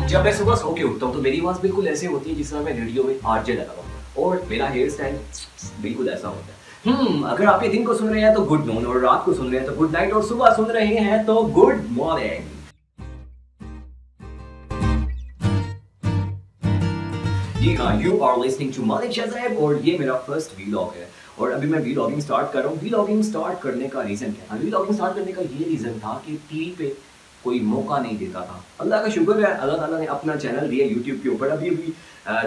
जब मैं सुबह सो के उठता हूँ तो मेरी आवाज बिल्कुल ऐसे होती है जिस तरह मैं रेडियो में आरजे लगा हुआ हूँ, और मेरा हेयर स्टाइल बिल्कुल ऐसा होता है। अगर आप ये दिन को सुन रहे हैं तो गुड नून, और रात को सुन रहे हैं तो गुड नाइट, और सुबह सुन रहे हैं तो गुड मॉर्निंग। जी हाँ, यू आर लिसनिंग टू मालिक शहज़ैब और ये मेरा फर्स्ट वीलॉग है। और अभी मैं वीलॉगिंग स्टार्ट कर रहा हूँ। वीलॉगिंग स्टार्ट करने का रीज़न क्या था? वीलॉगिंग स्टार्ट करने का ये रीज़न था कि टीवी पे कोई मौका नहीं देता था। अल्लाह का शुक्र है, अल्लाह ताला ने अपना चैनल दिया यूट्यूब के ऊपर। अभी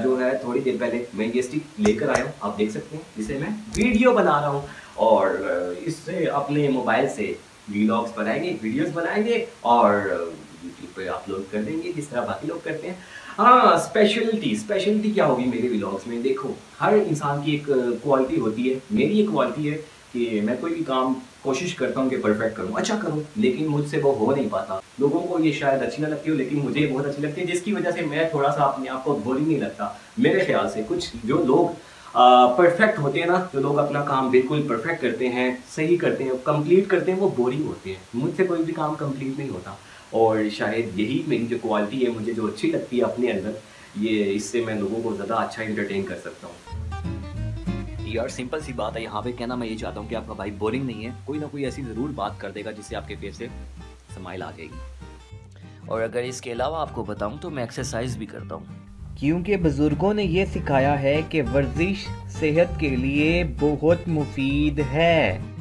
जो है थोड़ी देर पहले मैं ये स्टिक लेकर आया हूँ, आप देख सकते हैं, जिसे मैं वीडियो बना रहा हूँ और इससे अपने मोबाइल से वीलॉग्स बनाएंगे, वीडियोस बनाएंगे और यूट्यूब पे अपलोड कर देंगे जिस तरह बाकी लोग करते हैं। हाँ, स्पेशलिटी क्या होगी मेरे व्लॉग्स में? देखो, हर इंसान की एक क्वालिटी होती है। मेरी एक क्वालिटी है कि मैं कोई भी काम कोशिश करता हूँ कि परफेक्ट करूँ, अच्छा करूँ, लेकिन मुझसे वो हो नहीं पाता। लोगों को ये शायद अच्छी ना लगती हो, लेकिन मुझे बहुत अच्छी लगती है, जिसकी वजह से मैं थोड़ा सा अपने आप को बोरिंग नहीं लगता। मेरे ख्याल से कुछ जो लोग परफेक्ट होते हैं ना, जो लोग अपना काम बिल्कुल परफेक्ट करते हैं, सही करते हैं, कंप्लीट करते हैं, वो बोरिंग होते हैं। मुझसे कोई भी काम कंप्लीट नहीं होता, और शायद यही मेरी जो क्वालिटी है, मुझे जो अच्छी लगती है अपने अंदर, ये इससे मैं लोगों को ज़्यादा अच्छा एंटरटेन कर सकता हूँ। यार सिंपल सी बात है, यहाँ पे कहना मैं ये चाहता हूँ कि आपका भाई बोरिंग नहीं है। कोई ना कोई ऐसी ज़रूर बात कर देगा जिससे आपके फेस से स्माइल आ जाएगी। और अगर इसके अलावा आपको बताऊँ तो मैं एक्सरसाइज भी करता हूँ, क्योंकि बुजुर्गों ने ये सिखाया है कि वर्जिश सेहत के लिए बहुत मुफीद है।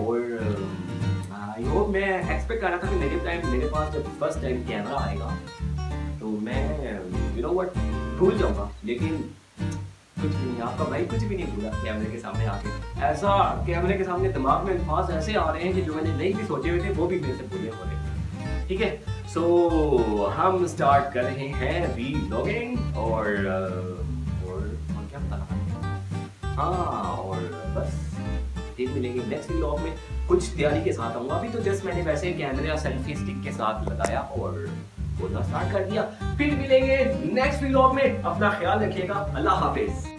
और आई होप, मैं एक्सपेक्ट कर रहा था कि मेरे पास जब फर्स्ट टाइम कैमरा आएगा तो मैं यू नो व्हाट भूल जाऊंगा, लेकिन कुछ भी नहीं, आपका भाई कुछ भी नहीं भूला कैमरे के सामने आके। ऐसा कैमरे के सामने दिमाग में अल्फाज ऐसे आ रहे हैं कि जो मैंने नहीं भी सोचे हुए थे वो भी मेरे से भूले हो रहे हैं। ठीक है, सो हम स्टार्ट कर रहे हैं वीलॉगिंग और क्या बता रहा, हाँ, और बस फिर मिलेंगे नेक्स्ट व्लॉग में। कुछ तैयारी के साथ आऊंगा। अभी तो जस्ट मैंने वैसे कैमरे या सेल्फी स्टिक के साथ लगाया और बोलना स्टार्ट कर दिया। फिर मिलेंगे नेक्स्ट व्लॉग में। अपना ख्याल रखिएगा। अल्लाह हाफिज।